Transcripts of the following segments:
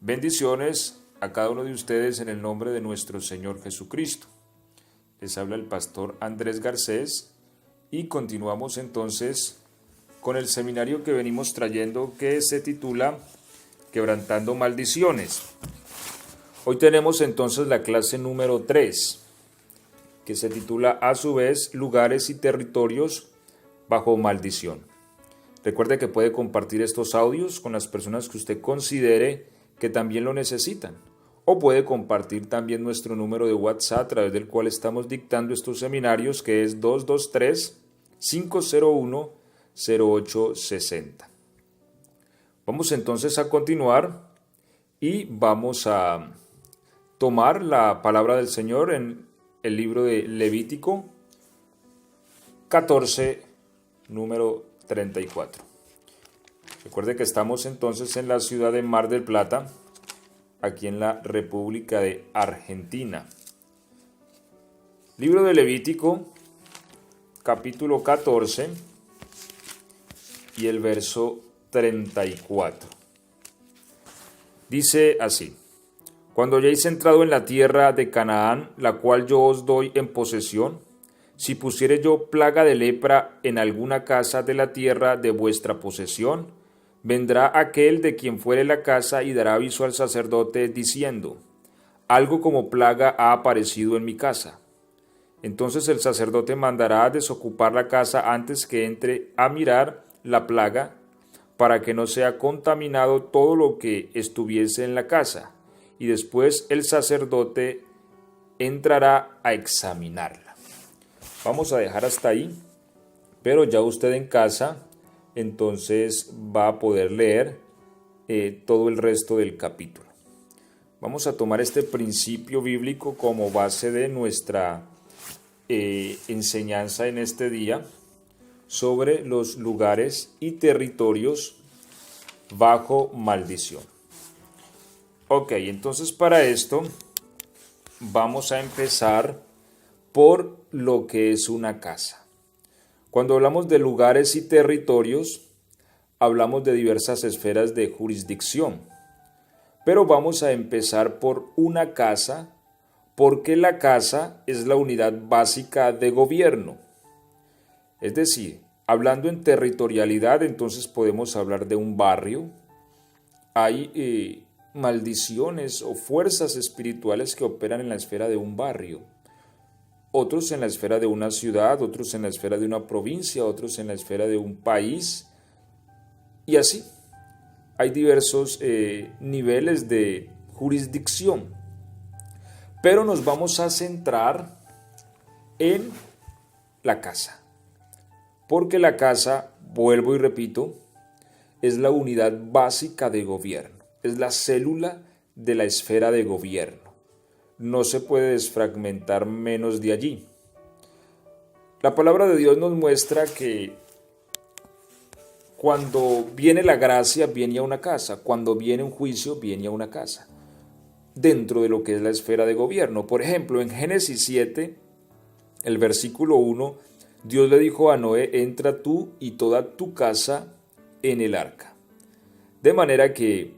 Bendiciones a cada uno de ustedes en el nombre de nuestro Señor Jesucristo. Les habla el pastor Andrés Garcés y continuamos entonces con el seminario que venimos trayendo que se titula Quebrantando Maldiciones. Hoy tenemos entonces la clase número 3, que se titula a su vez Lugares y Territorios bajo maldición. Recuerde que puede compartir estos audios con las personas que usted considere que también lo necesitan. O puede compartir también nuestro número de WhatsApp a través del cual estamos dictando estos seminarios, que es 223-501-0860. Vamos entonces a continuar y vamos a tomar la palabra del Señor en el libro de Levítico 14, número 34. Recuerde que estamos entonces en la ciudad de Mar del Plata, aquí en la República de Argentina. Libro de Levítico, capítulo 14 y el verso 34. Dice así: Cuando hayáis entrado en la tierra de Canaán, la cual yo os doy en posesión, si pusiere yo plaga de lepra en alguna casa de la tierra de vuestra posesión, vendrá aquel de quien fuere la casa y dará aviso al sacerdote diciendo: algo como plaga ha aparecido en mi casa. Entonces el sacerdote mandará a desocupar la casa antes que entre a mirar la plaga, para que no sea contaminado todo lo que estuviese en la casa, y después el sacerdote entrará a examinarla. Vamos a dejar hasta ahí, pero ya usted en casa entonces va a poder leer todo el resto del capítulo. Vamos a tomar este principio bíblico como base de nuestra enseñanza en este día sobre los lugares y territorios bajo maldición. Ok, entonces para esto vamos a empezar por lo que es una casa. Cuando hablamos de lugares y territorios, hablamos de diversas esferas de jurisdicción. Pero vamos a empezar por una casa, porque la casa es la unidad básica de gobierno. Es decir, hablando en territorialidad, entonces podemos hablar de un barrio. Hay maldiciones o fuerzas espirituales que operan en la esfera de un barrio. Otros en la esfera de una ciudad, otros en la esfera de una provincia, otros en la esfera de un país, y así. Hay diversos niveles de jurisdicción, pero nos vamos a centrar en la casa, porque la casa, vuelvo y repito, es la unidad básica de gobierno, es la célula de la esfera de gobierno. No se puede desfragmentar menos de allí. La palabra de Dios nos muestra que cuando viene la gracia, viene a una casa. Cuando viene un juicio, viene a una casa. Dentro de lo que es la esfera de gobierno. Por ejemplo, en Génesis 7, el versículo 1, Dios le dijo a Noé: entra tú y toda tu casa en el arca. De manera que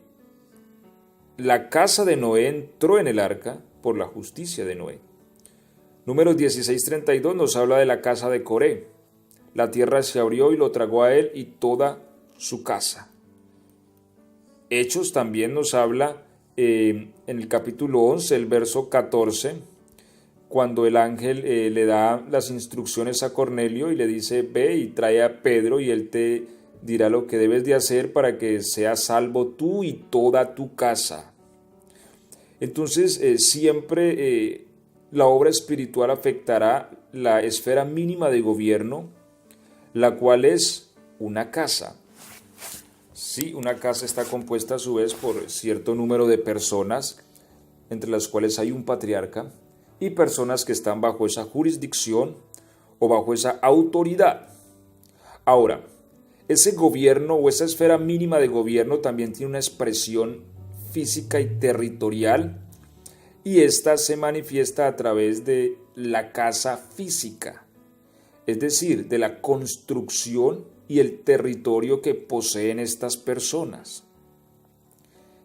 la casa de Noé entró en el arca por la justicia de Noé. Números 16:32 nos habla de la casa de Coré. La tierra se abrió y lo tragó a él y toda su casa. Hechos también nos habla en el capítulo 11, el verso 14, cuando el ángel le da las instrucciones a Cornelio y le dice: ve y trae a Pedro y él te dirá lo que debes de hacer para que seas salvo tú y toda tu casa. Entonces, siempre la obra espiritual afectará la esfera mínima de gobierno, la cual es una casa. Sí, una casa está compuesta a su vez por cierto número de personas, entre las cuales hay un patriarca, y personas que están bajo esa jurisdicción o bajo esa autoridad. Ahora, ese gobierno o esa esfera mínima de gobierno también tiene una expresión física y territorial, y esta se manifiesta a través de la casa física, es decir, de la construcción y el territorio que poseen estas personas.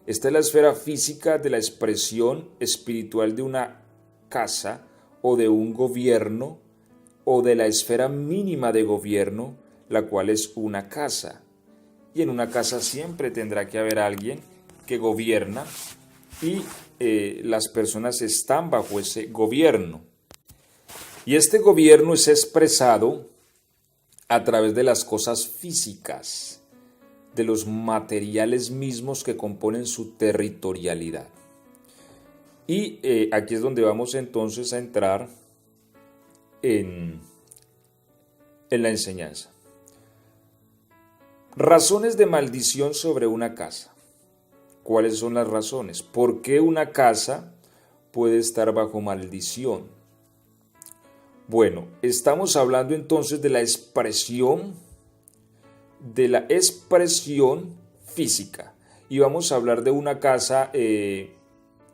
Esta es la esfera física de la expresión espiritual de una casa o de un gobierno o de la esfera mínima de gobierno, la cual es una casa. Y en una casa siempre tendrá que haber alguien que gobierna y las personas están bajo ese gobierno. Y este gobierno es expresado a través de las cosas físicas, de los materiales mismos que componen su territorialidad. Y aquí es donde vamos entonces a entrar en la enseñanza. Razones de maldición sobre una casa. ¿Cuáles son las razones? ¿Por qué una casa puede estar bajo maldición? Bueno, estamos hablando entonces de la expresión física. Y vamos a hablar de una casa,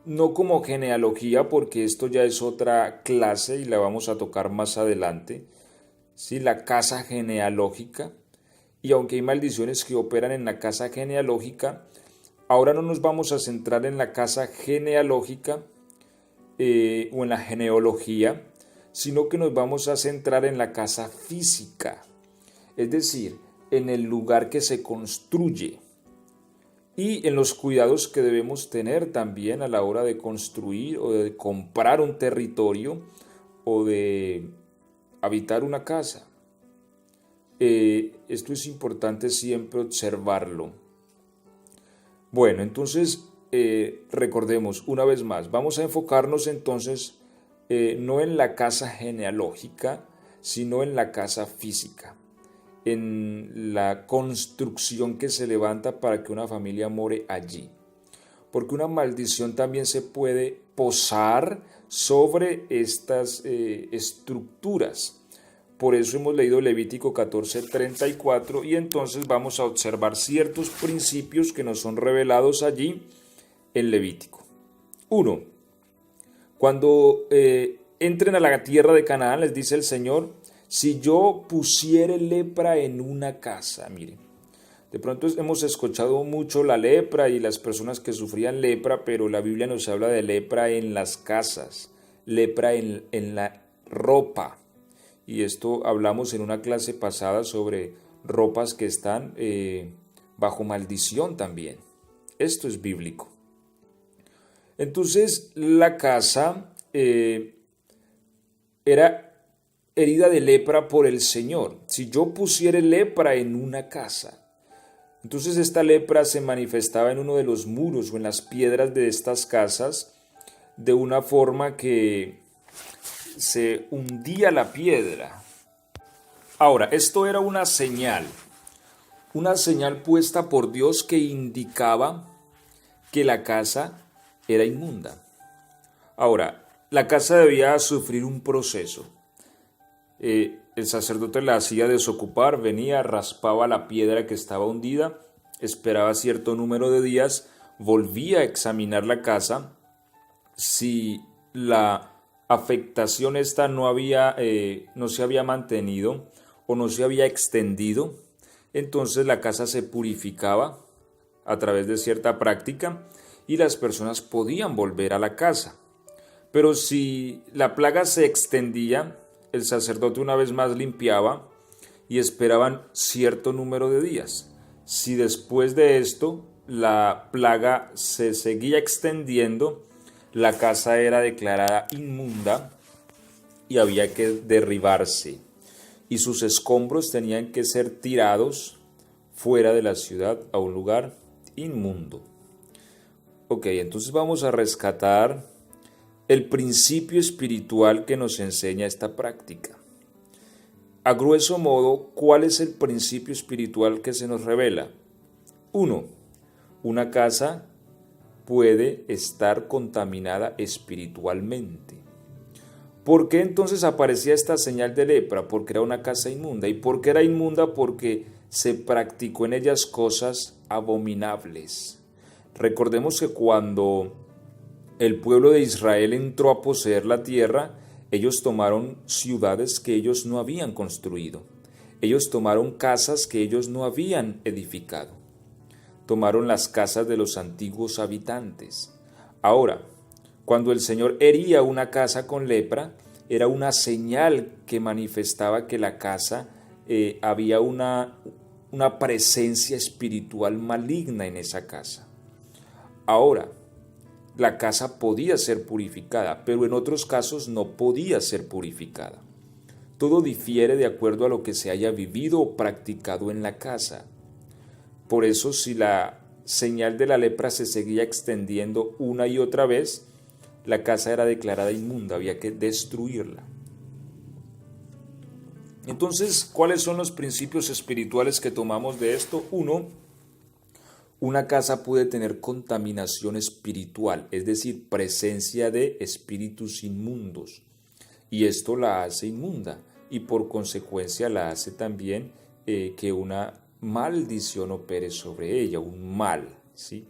no como genealogía, porque esto ya es otra clase y la vamos a tocar más adelante. ¿Sí? La casa genealógica. Y aunque hay maldiciones que operan en la casa genealógica, ahora no nos vamos a centrar en la casa genealógica o en la genealogía, sino que nos vamos a centrar en la casa física, es decir, en el lugar que se construye y en los cuidados que debemos tener también a la hora de construir o de comprar un territorio o de habitar una casa. Esto es importante siempre observarlo. Bueno, entonces recordemos una vez más, vamos a enfocarnos entonces no en la casa genealógica, sino en la casa física, en la construcción que se levanta para que una familia more allí. Porque una maldición también se puede posar sobre estas estructuras. Por eso hemos leído Levítico 14:34 y entonces vamos a observar ciertos principios que nos son revelados allí en Levítico. 1. Cuando entren a la tierra de Canaán, les dice el Señor, si yo pusiere lepra en una casa, miren, de pronto hemos escuchado mucho la lepra y las personas que sufrían lepra, pero la Biblia nos habla de lepra en las casas, lepra en la ropa. Y esto hablamos en una clase pasada sobre ropas que están bajo maldición también. Esto es bíblico. Entonces la casa era herida de lepra por el Señor. Si yo pusiere lepra en una casa, entonces esta lepra se manifestaba en uno de los muros o en las piedras de estas casas de una forma que se hundía la piedra. Ahora, esto era una señal puesta por Dios que indicaba que la casa era inmunda. Ahora, la casa debía sufrir un proceso. El sacerdote la hacía desocupar, venía, raspaba la piedra que estaba hundida, esperaba cierto número de días, volvía a examinar la casa. Si la afectación esta no se había mantenido o no se había extendido, entonces la casa se purificaba a través de cierta práctica y las personas podían volver a la casa. Pero si la plaga se extendía, el sacerdote una vez más limpiaba y esperaban cierto número de días. Si después de esto la plaga se seguía extendiendo, la casa era declarada inmunda y había que derribarse, y sus escombros tenían que ser tirados fuera de la ciudad a un lugar inmundo. Ok, entonces vamos a rescatar el principio espiritual que nos enseña esta práctica. A grueso modo, ¿cuál es el principio espiritual que se nos revela? 1. Una casa puede estar contaminada espiritualmente. ¿Por qué entonces aparecía esta señal de lepra? Porque era una casa inmunda. ¿Y por qué era inmunda? Porque se practicó en ellas cosas abominables. Recordemos que cuando el pueblo de Israel entró a poseer la tierra, ellos tomaron ciudades que ellos no habían construido. Ellos tomaron casas que ellos no habían edificado. tomaron las casas de los antiguos habitantes. Ahora, cuando el Señor hería una casa con lepra, era una señal que manifestaba que la casa había una presencia espiritual maligna en esa casa. Ahora, la casa podía ser purificada, pero en otros casos no podía ser purificada. Todo difiere de acuerdo a lo que se haya vivido o practicado en la casa. Por eso, si la señal de la lepra se seguía extendiendo una y otra vez, la casa era declarada inmunda, había que destruirla. Entonces, ¿cuáles son los principios espirituales que tomamos de esto? Uno, una casa puede tener contaminación espiritual, es decir, presencia de espíritus inmundos, y esto la hace inmunda, y por consecuencia la hace también que una maldición opere sobre ella, un mal, ¿sí?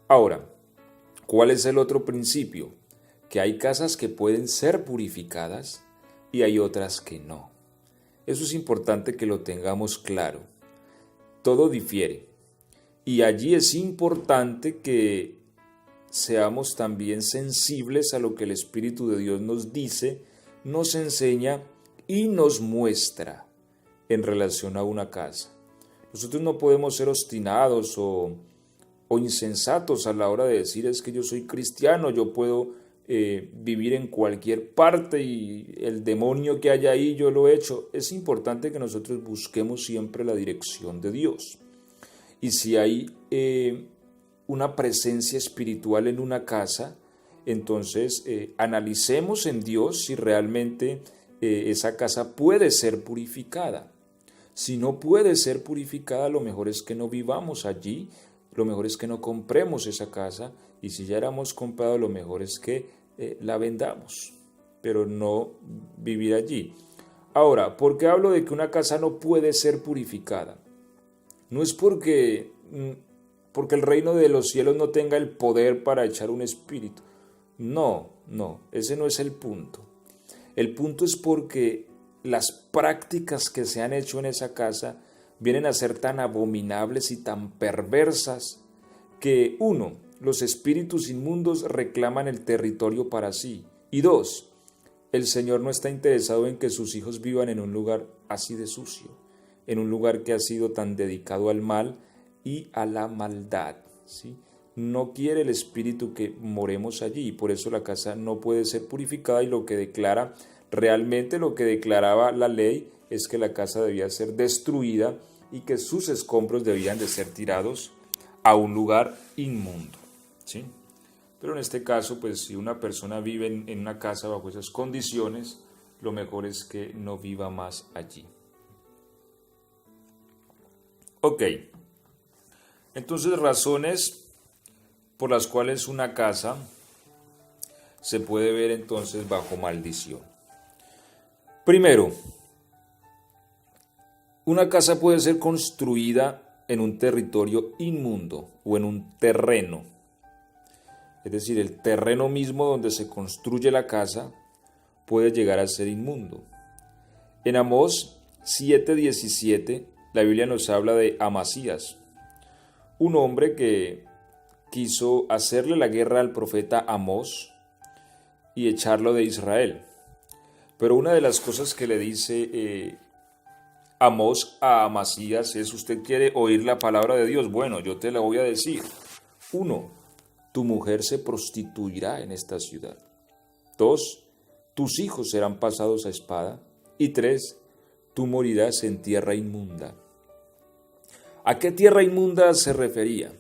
Ahora, ¿cuál es el otro principio? Que hay casas que pueden ser purificadas y hay otras que no. Eso es importante que lo tengamos claro. Todo difiere. Y allí es importante que seamos también sensibles a lo que el Espíritu de Dios nos dice, nos enseña y nos muestra en relación a una casa. Nosotros no podemos ser obstinados o insensatos a la hora de decir es que yo soy cristiano, yo puedo vivir en cualquier parte y el demonio que haya ahí yo lo he hecho. Es importante que nosotros busquemos siempre la dirección de Dios. Y si hay una presencia espiritual en una casa, entonces analicemos en Dios si realmente esa casa puede ser purificada. Si no puede ser purificada, lo mejor es que no vivamos allí, lo mejor es que no compremos esa casa, y si ya éramos comprados, lo mejor es que la vendamos, pero no vivir allí. Ahora, ¿por qué hablo de que una casa no puede ser purificada? No es porque el reino de los cielos no tenga el poder para echar un espíritu. No, ese no es el punto. El punto es porque las prácticas que se han hecho en esa casa vienen a ser tan abominables y tan perversas que, uno, los espíritus inmundos reclaman el territorio para sí, y dos, el Señor no está interesado en que sus hijos vivan en un lugar así de sucio, en un lugar que ha sido tan dedicado al mal y a la maldad, ¿sí? No quiere el Espíritu que moremos allí, y por eso la casa no puede ser purificada, y lo que declara, realmente lo que declaraba la ley, es que la casa debía ser destruida y que sus escombros debían de ser tirados a un lugar inmundo, ¿sí? Pero en este caso, pues si una persona vive en una casa bajo esas condiciones, lo mejor es que no viva más allí. Ok, entonces razones por las cuales una casa se puede ver entonces bajo maldición. Primero, una casa puede ser construida en un territorio inmundo o en un terreno. Es decir, el terreno mismo donde se construye la casa puede llegar a ser inmundo. En Amós 7:17, la Biblia nos habla de Amasías, un hombre que quiso hacerle la guerra al profeta Amós y echarlo de Israel. Pero una de las cosas que le dice Amós a Amasías es: ¿usted quiere oír la palabra de Dios? Bueno, yo te la voy a decir. 1. Tu mujer se prostituirá en esta ciudad. 2. Tus hijos serán pasados a espada. Y 3. Tú morirás en tierra inmunda. ¿A qué tierra inmunda se refería?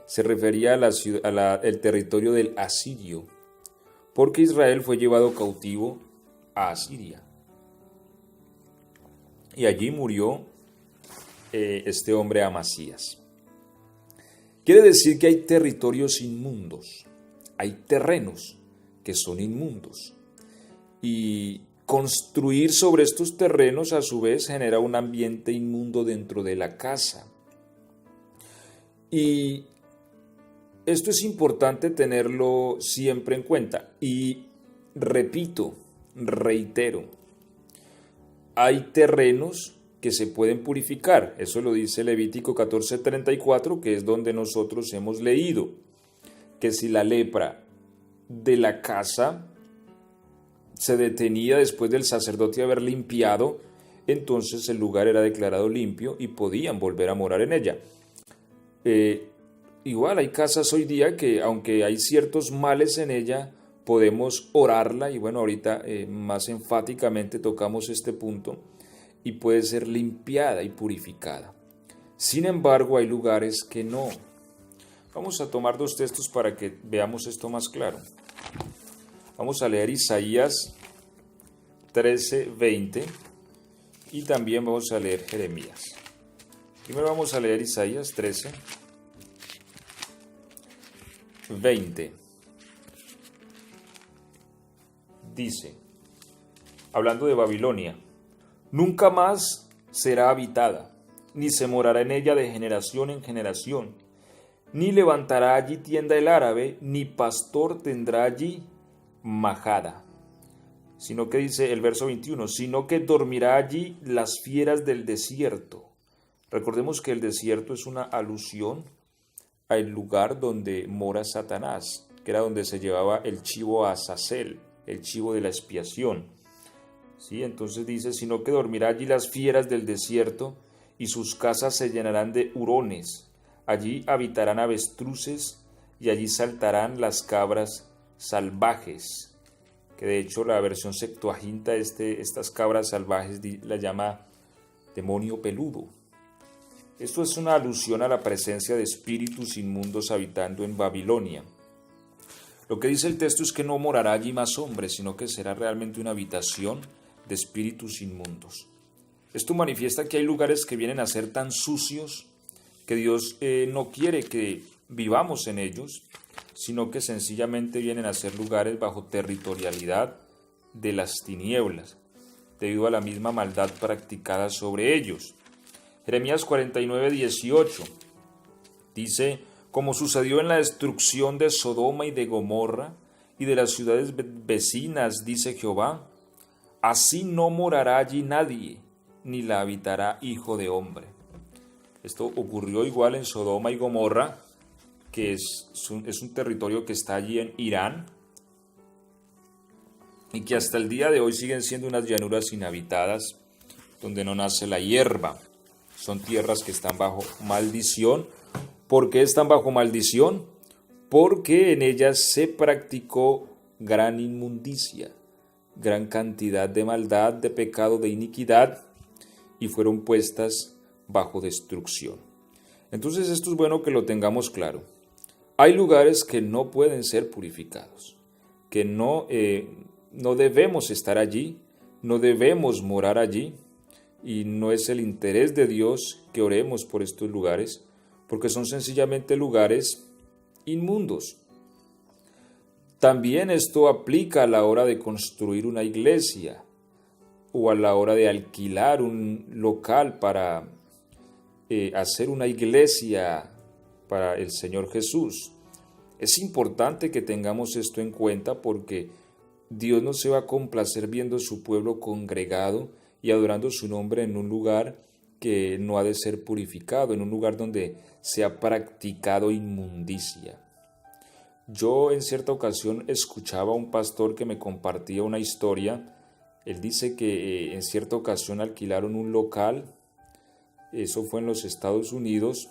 Se refería al territorio del asirio, porque Israel fue llevado cautivo a Asiria. Y allí murió este hombre Amasías. Quiere decir que hay territorios inmundos, hay terrenos que son inmundos. Y construir sobre estos terrenos a su vez genera un ambiente inmundo dentro de la casa. Y esto es importante tenerlo siempre en cuenta. Y repito, reitero, hay terrenos que se pueden purificar. Eso lo dice Levítico 14:34, que es donde nosotros hemos leído, que si la lepra de la casa se detenía después del sacerdote haber limpiado, entonces el lugar era declarado limpio y podían volver a morar en ella. Igual hay casas hoy día que, aunque hay ciertos males en ella, podemos orarla, y bueno, ahorita más enfáticamente tocamos este punto, y puede ser limpiada y purificada. Sin embargo, hay lugares que no. Vamos a tomar dos textos para que veamos esto más claro. Vamos a leer Isaías 13:20 y también vamos a leer Jeremías. Primero vamos a leer Isaías 13:20. Dice, hablando de Babilonia: nunca más será habitada, ni se morará en ella de generación en generación, ni levantará allí tienda el árabe, ni pastor tendrá allí majada. Sino que dice el verso 21, sino que dormirá allí las fieras del desierto. Recordemos que el desierto es una alusión al lugar donde mora Satanás, que era donde se llevaba el chivo a Azazel, el chivo de la expiación. ¿Sí? Entonces dice, sino que dormirá allí las fieras del desierto, y sus casas se llenarán de hurones. Allí habitarán avestruces, y allí saltarán las cabras salvajes. Que de hecho la versión Septuaginta, estas cabras salvajes la llama demonio peludo. Esto es una alusión a la presencia de espíritus inmundos habitando en Babilonia. Lo que dice el texto es que no morará allí más hombres, sino que será realmente una habitación de espíritus inmundos. Esto manifiesta que hay lugares que vienen a ser tan sucios que Dios no quiere que vivamos en ellos, sino que sencillamente vienen a ser lugares bajo territorialidad de las tinieblas, debido a la misma maldad practicada sobre ellos. Jeremías 49:18 dice, como sucedió en la destrucción de Sodoma y de Gomorra y de las ciudades vecinas, dice Jehová, así no morará allí nadie, ni la habitará hijo de hombre. Esto ocurrió igual en Sodoma y Gomorra, que es un territorio que está allí en Irán, y que hasta el día de hoy siguen siendo unas llanuras inhabitadas, donde no nace la hierba. Son tierras que están bajo maldición. ¿Por qué están bajo maldición? Porque en ellas se practicó gran inmundicia, gran cantidad de maldad, de pecado, de iniquidad, y fueron puestas bajo destrucción. Entonces esto es bueno que lo tengamos claro. Hay lugares que no pueden ser purificados, que no debemos estar allí, no debemos morar allí, y no es el interés de Dios que oremos por estos lugares, porque son sencillamente lugares inmundos. También esto aplica a la hora de construir una iglesia o a la hora de alquilar un local para hacer una iglesia para el Señor Jesús. Es importante que tengamos esto en cuenta, porque Dios no se va a complacer viendo su pueblo congregado y adorando su nombre en un lugar que no ha de ser purificado, en un lugar donde se ha practicado inmundicia. Yo en cierta ocasión escuchaba a un pastor que me compartía una historia. Él dice que en cierta ocasión alquilaron un local, eso fue en los Estados Unidos,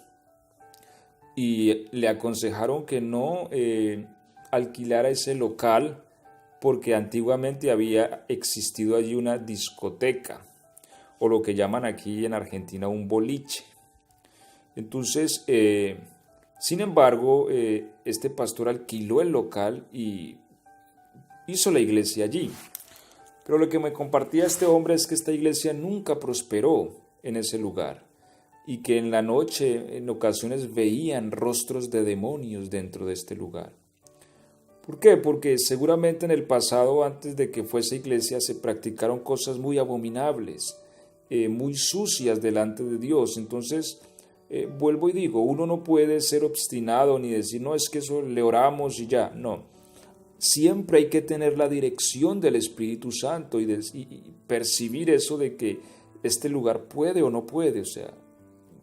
y le aconsejaron que no alquilara ese local, porque antiguamente había existido allí una discoteca, o lo que llaman aquí en Argentina un boliche. Entonces, sin embargo, este pastor alquiló el local y hizo la iglesia allí. Pero lo que me compartía este hombre es que esta iglesia nunca prosperó en ese lugar, y que en la noche, en ocasiones, veían rostros de demonios dentro de este lugar. ¿Por qué? Porque seguramente en el pasado, antes de que fuese iglesia, se practicaron cosas muy abominables, muy sucias delante de Dios. Entonces, vuelvo y digo, uno no puede ser obstinado ni decir, no, es que eso le oramos y ya. No, siempre hay que tener la dirección del Espíritu Santo y percibir eso de que este lugar puede o no puede, o sea,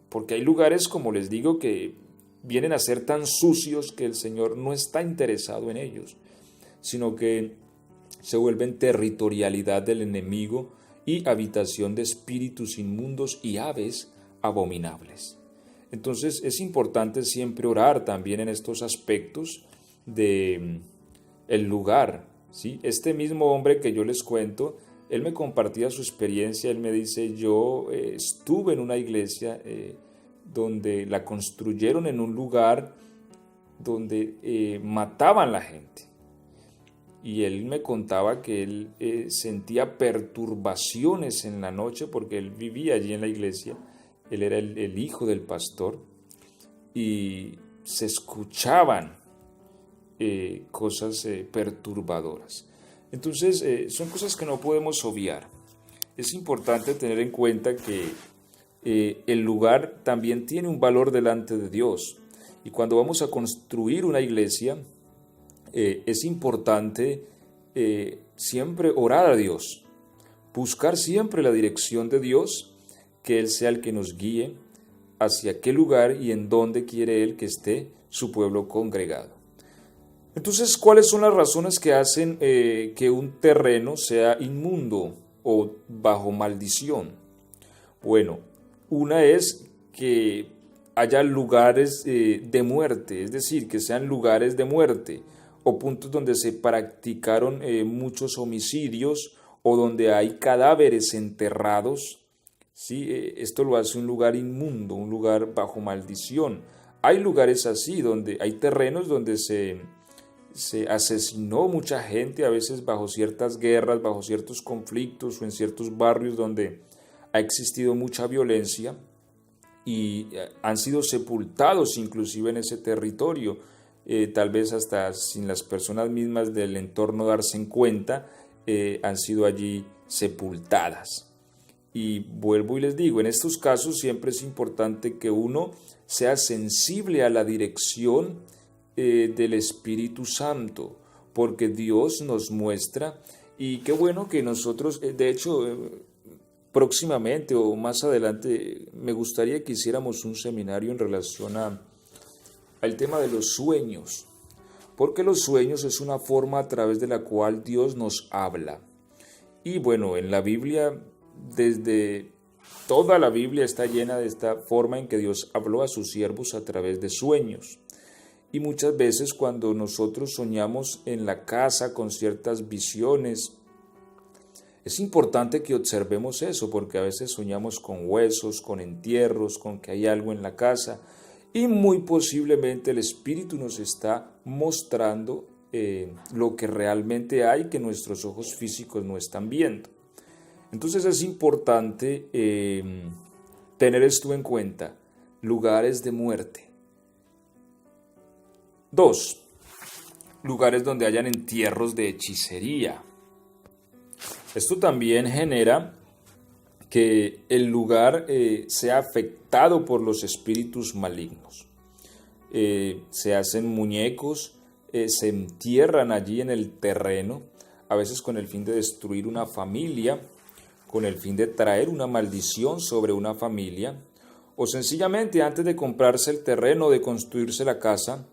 porque hay lugares, como les digo, que vienen a ser tan sucios que el Señor no está interesado en ellos, sino que se vuelven territorialidad del enemigo y habitación de espíritus inmundos y aves abominables. Entonces es importante siempre orar también en estos aspectos de el lugar, ¿sí? Este mismo hombre que yo les cuento, él me compartía su experiencia, él me dice, yo estuve en una iglesia donde la construyeron en un lugar donde mataban a la gente. Y él me contaba que él sentía perturbaciones en la noche porque él vivía allí en la iglesia, él era el hijo del pastor y se escuchaban cosas perturbadoras. Entonces son cosas que no podemos obviar. Es importante tener en cuenta que el lugar también tiene un valor delante de Dios y cuando vamos a construir una iglesia, es importante siempre orar a Dios, buscar siempre la dirección de Dios, que Él sea el que nos guíe hacia qué lugar y en dónde quiere Él que esté su pueblo congregado. Entonces, ¿cuáles son las razones que hacen que un terreno sea inmundo o bajo maldición? Bueno, una es que haya lugares de muerte, es decir, que sean lugares de muerte, o puntos donde se practicaron muchos homicidios o donde hay cadáveres enterrados, ¿sí? Esto lo hace un lugar inmundo, un lugar bajo maldición. Hay lugares así, donde hay terrenos donde se asesinó mucha gente, a veces bajo ciertas guerras, bajo ciertos conflictos o en ciertos barrios donde ha existido mucha violencia y han sido sepultados inclusive en ese territorio. Tal vez hasta sin las personas mismas del entorno darse en cuenta, han sido allí sepultadas. Y vuelvo y les digo, en estos casos siempre es importante que uno sea sensible a la dirección del Espíritu Santo, porque Dios nos muestra, y qué bueno que nosotros, de hecho, próximamente o más adelante, me gustaría que hiciéramos un seminario en relación al tema de los sueños, porque los sueños es una forma a través de la cual Dios nos habla. Y bueno, en la Biblia, desde toda la Biblia está llena de esta forma en que Dios habló a sus siervos a través de sueños. Y muchas veces cuando nosotros soñamos en la casa con ciertas visiones, es importante que observemos eso, porque a veces soñamos con huesos, con entierros, con que hay algo en la casa, y muy posiblemente el Espíritu nos está mostrando lo que realmente hay que nuestros ojos físicos no están viendo. Entonces es importante tener esto en cuenta, lugares de muerte. 2. Lugares donde hayan entierros de hechicería. Esto también genera que el lugar sea afectado por los espíritus malignos. Se hacen muñecos, se entierran allí en el terreno, a veces con el fin de destruir una familia, con el fin de traer una maldición sobre una familia, o sencillamente antes de comprarse el terreno, de construirse la casa,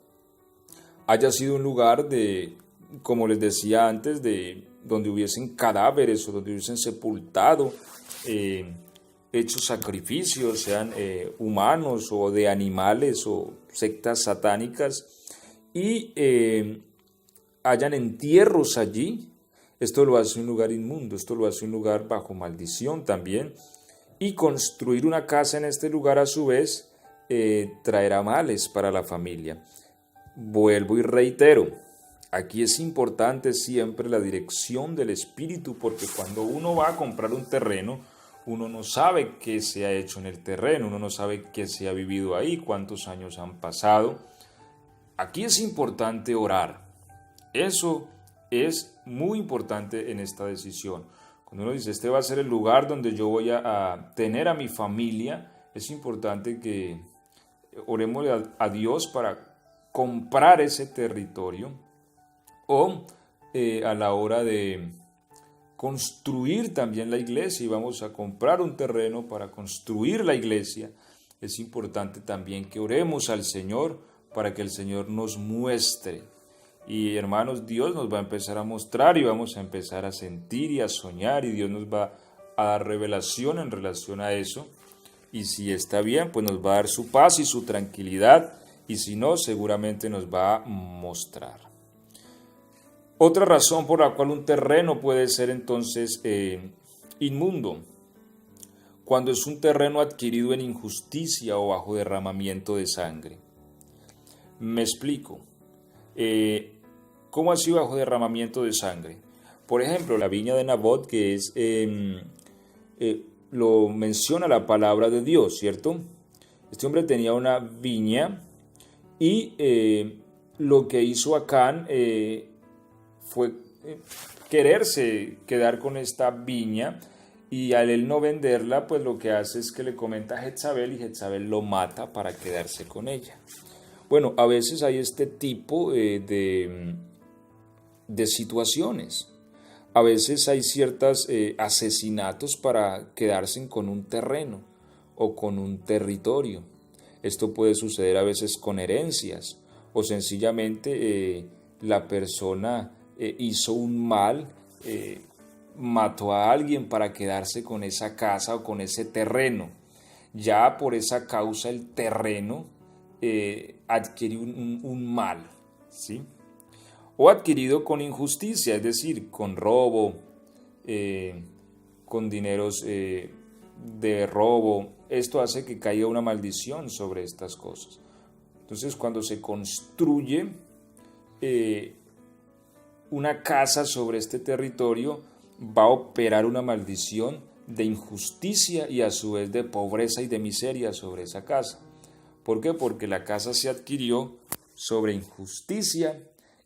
haya sido un lugar de, como les decía antes, de donde hubiesen cadáveres o donde hubiesen sepultado, hecho sacrificios, sean humanos o de animales o sectas satánicas, y hayan entierros allí. Esto lo hace un lugar inmundo, esto lo hace un lugar bajo maldición también, y construir una casa en este lugar a su vez traerá males para la familia. Vuelvo y reitero, aquí es importante siempre la dirección del Espíritu, porque cuando uno va a comprar un terreno, uno no sabe qué se ha hecho en el terreno, uno no sabe qué se ha vivido ahí, cuántos años han pasado. Aquí es importante orar. Eso es muy importante en esta decisión. Cuando uno dice, este va a ser el lugar donde yo voy a tener a mi familia, es importante que oremos a Dios para comprar ese territorio, o a la hora de construir también la iglesia y vamos a comprar un terreno para construir la iglesia, es importante también que oremos al Señor para que el Señor nos muestre. Y hermanos, Dios nos va a empezar a mostrar y vamos a empezar a sentir y a soñar y Dios nos va a dar revelación en relación a eso. Y si está bien, pues nos va a dar su paz y su tranquilidad, y si no, seguramente nos va a mostrar. Otra razón por la cual un terreno puede ser entonces inmundo, cuando es un terreno adquirido en injusticia o bajo derramamiento de sangre. Me explico. ¿Cómo así bajo derramamiento de sangre? Por ejemplo, la viña de Nabot, que es... lo menciona la palabra de Dios, ¿cierto? Este hombre tenía una viña y lo que hizo Acán fue quererse quedar con esta viña y al él no venderla, pues lo que hace es que le comenta a Jezabel y Jezabel lo mata para quedarse con ella. Bueno, a veces hay este tipo de situaciones. A veces hay ciertos asesinatos para quedarse con un terreno o con un territorio. Esto puede suceder a veces con herencias o sencillamente la persona hizo un mal, mató a alguien para quedarse con esa casa o con ese terreno. Ya por esa causa el terreno adquirió un mal, ¿sí? O adquirido con injusticia, es decir, con robo, con dineros de robo. Esto hace que caiga una maldición sobre estas cosas. Entonces, cuando se construye una casa sobre este territorio, va a operar una maldición de injusticia y a su vez de pobreza y de miseria sobre esa casa. ¿Por qué? Porque la casa se adquirió sobre injusticia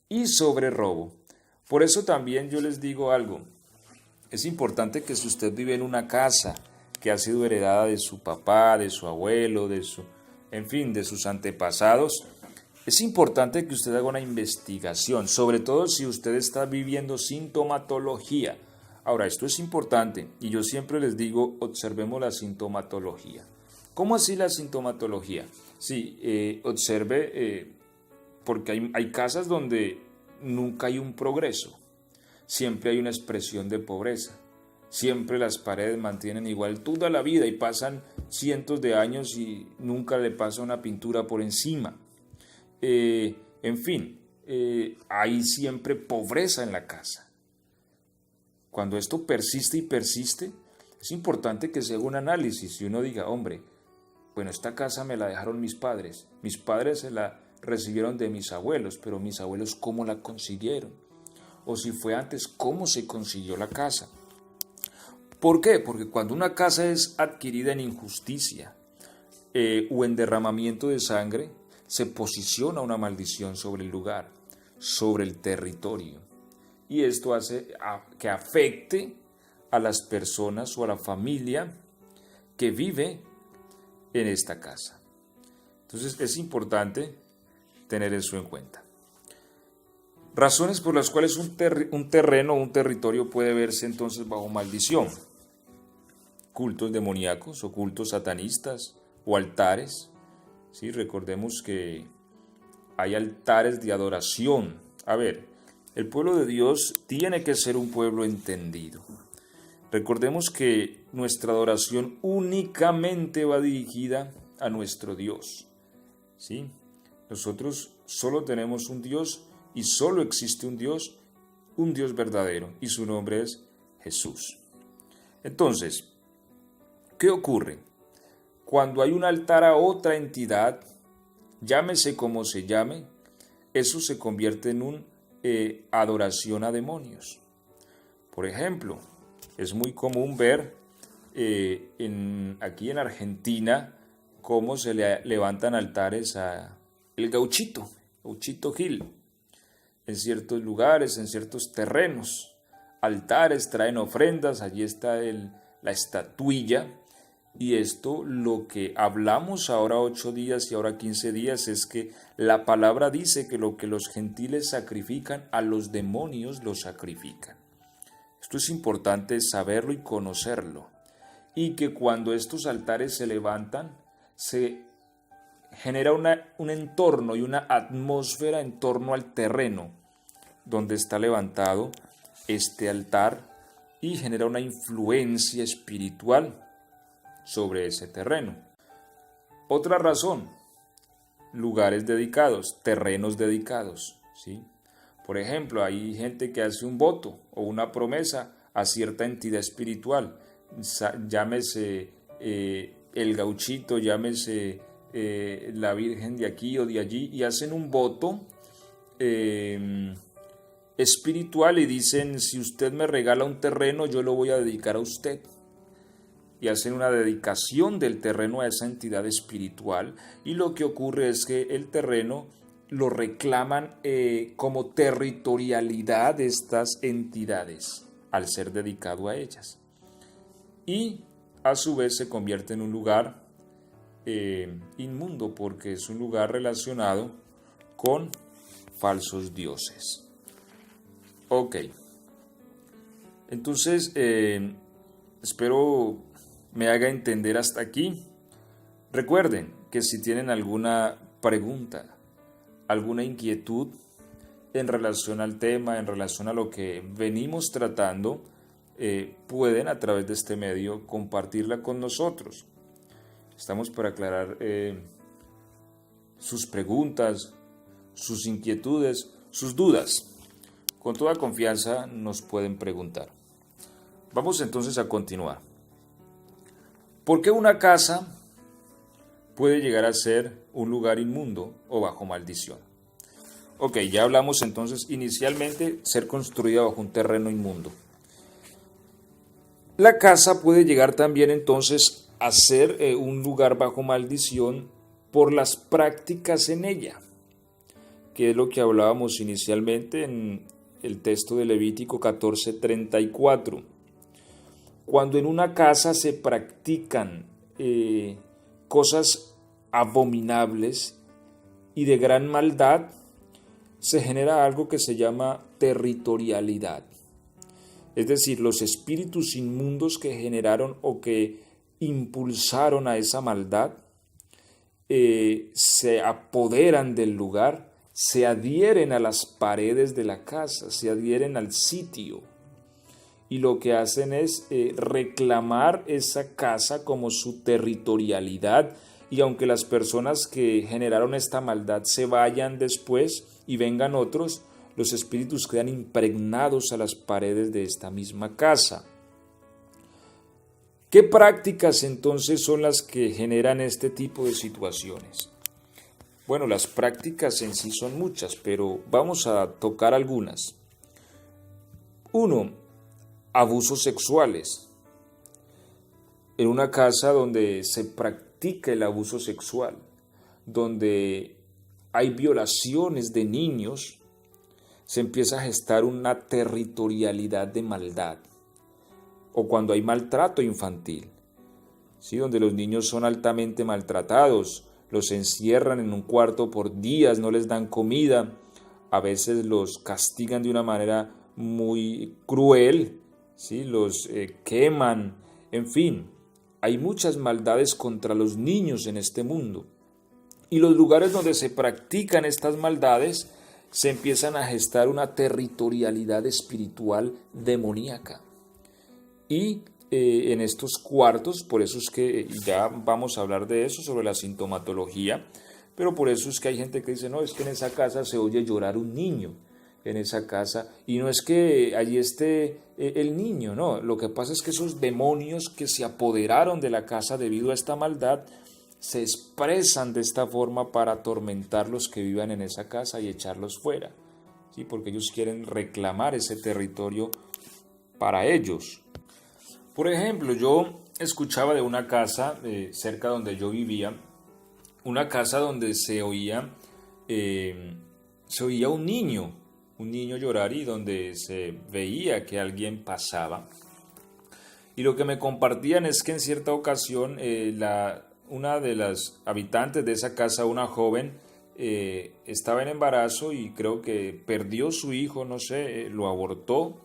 y sobre robo. Por eso también yo les digo algo. Es importante que si usted vive en una casa que ha sido heredada de su papá, de su abuelo, de sus antepasados, es importante que usted haga una investigación, sobre todo si usted está viviendo sintomatología. Ahora, esto es importante y yo siempre les digo, observemos la sintomatología. ¿Cómo así la sintomatología? Sí, observe, porque hay casas donde nunca hay un progreso, siempre hay una expresión de pobreza, siempre las paredes mantienen igual toda la vida y pasan cientos de años y nunca le pasa una pintura por encima. Hay siempre pobreza en la casa. Cuando esto persiste y persiste, es importante que se haga un análisis y uno diga, hombre, bueno, esta casa me la dejaron mis padres se la recibieron de mis abuelos, pero mis abuelos ¿cómo la consiguieron? O si fue antes, ¿cómo se consiguió la casa? ¿Por qué? Porque cuando una casa es adquirida en injusticia o en derramamiento de sangre, se posiciona una maldición sobre el lugar, sobre el territorio. Y esto hace que afecte a las personas o a la familia que vive en esta casa. Entonces es importante tener eso en cuenta. Razones por las cuales un terreno o un territorio puede verse entonces bajo maldición. Cultos demoníacos o cultos satanistas o altares. ¿Sí? Recordemos que hay altares de adoración. A ver, el pueblo de Dios tiene que ser un pueblo entendido. Recordemos que nuestra adoración únicamente va dirigida a nuestro Dios. ¿Sí? Nosotros solo tenemos un Dios y solo existe un Dios verdadero, y su nombre es Jesús. Entonces, ¿qué ocurre? Cuando hay un altar a otra entidad, llámese como se llame, eso se convierte en una adoración a demonios. Por ejemplo, es muy común ver aquí en Argentina cómo se le levantan altares a el Gauchito Gil, en ciertos lugares, en ciertos terrenos, altares, traen ofrendas, allí está la estatuilla, y esto lo que hablamos ahora 8 días y ahora 15 días es que la palabra dice que lo que los gentiles sacrifican, a los demonios lo sacrifican. Esto es importante saberlo y conocerlo. Y que cuando estos altares se levantan, se genera un entorno y una atmósfera en torno al terreno donde está levantado este altar y genera una influencia espiritual sobre ese terreno. Otra razón, lugares dedicados, terrenos dedicados, ¿sí? Por ejemplo, hay gente que hace un voto o una promesa a cierta entidad espiritual, llámese el gauchito, llámese la Virgen de aquí o de allí, y hacen un voto espiritual y dicen: si usted me regala un terreno, yo lo voy a dedicar a usted. Y hacen una dedicación del terreno a esa entidad espiritual, y lo que ocurre es que el terreno lo reclaman como territorialidad de estas entidades al ser dedicado a ellas, y a su vez se convierte en un lugar inmundo, porque es un lugar relacionado con falsos dioses. Ok, entonces espero me haga entender hasta aquí. Recuerden que si tienen alguna pregunta, alguna inquietud en relación al tema, en relación a lo que venimos tratando, pueden a través de este medio compartirla con nosotros. Estamos para aclarar sus preguntas, sus inquietudes, sus dudas. Con toda confianza nos pueden preguntar. Vamos entonces a continuar. ¿Por qué una casa puede llegar a ser un lugar inmundo o bajo maldición? Ok, ya hablamos entonces inicialmente ser construida bajo un terreno inmundo. La casa puede llegar también entonces a ser un lugar bajo maldición por las prácticas en ella, que es lo que hablábamos inicialmente en el texto de Levítico 14:34. Cuando en una casa se practican cosas abominables y de gran maldad, se genera algo que se llama territorialidad. Es decir, los espíritus inmundos que generaron o que impulsaron a esa maldad se apoderan del lugar, se adhieren a las paredes de la casa, se adhieren al sitio, y lo que hacen es reclamar esa casa como su territorialidad, y aunque las personas que generaron esta maldad se vayan después y vengan otros, los espíritus quedan impregnados a las paredes de esta misma casa. ¿Qué prácticas entonces son las que generan este tipo de situaciones? Bueno, las prácticas en sí son muchas, pero vamos a tocar algunas. 1. Abusos sexuales. En una casa donde se practica el abuso sexual, donde hay violaciones de niños, se empieza a gestar una territorialidad de maldad. O cuando hay maltrato infantil, ¿sí? Donde los niños son altamente maltratados, los encierran en un cuarto por días, no les dan comida, a veces los castigan de una manera muy cruel, ¿sí? Los queman, en fin, hay muchas maldades contra los niños en este mundo. Y los lugares donde se practican estas maldades se empiezan a gestar una territorialidad espiritual demoníaca. Y en estos cuartos, por eso es que ya vamos a hablar de eso, sobre la sintomatología, pero por eso es que hay gente que dice: no, es que en esa casa se oye llorar un niño, en esa casa, y no es que allí esté el niño, no, lo que pasa es que esos demonios que se apoderaron de la casa debido a esta maldad, se expresan de esta forma para atormentar los que vivan en esa casa y echarlos fuera, ¿sí? Porque ellos quieren reclamar ese territorio para ellos. Por ejemplo, yo escuchaba de una casa cerca donde yo vivía, una casa donde se oía un niño llorar, y donde se veía que alguien pasaba. Y lo que me compartían es que en cierta ocasión una de las habitantes de esa casa, una joven, estaba en embarazo y creo que perdió su hijo, no sé, lo abortó.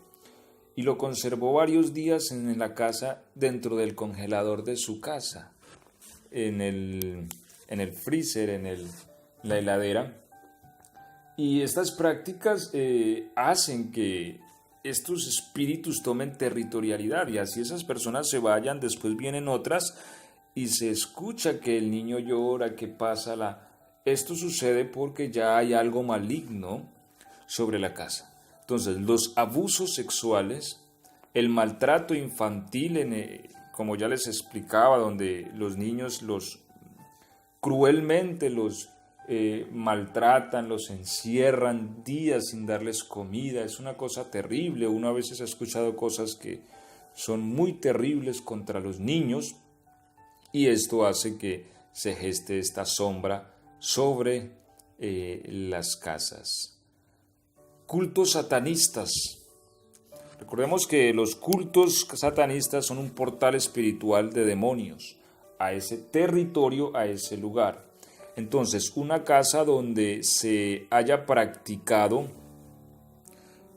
y lo conservó varios días en la casa dentro del congelador de su casa, en el freezer, la heladera. Y estas prácticas hacen que estos espíritus tomen territorialidad y así esas personas se vayan, después vienen otras y se escucha que el niño llora, que pasa la... Esto sucede porque ya hay algo maligno sobre la casa. Entonces, los abusos sexuales, el maltrato infantil, como ya les explicaba, donde los niños cruelmente los maltratan, los encierran días sin darles comida, es una cosa terrible. Uno a veces ha escuchado cosas que son muy terribles contra los niños y esto hace que se geste esta sombra sobre las casas. Cultos satanistas. Recordemos que los cultos satanistas son un portal espiritual de demonios a ese territorio, a ese lugar. Entonces, una casa donde se haya practicado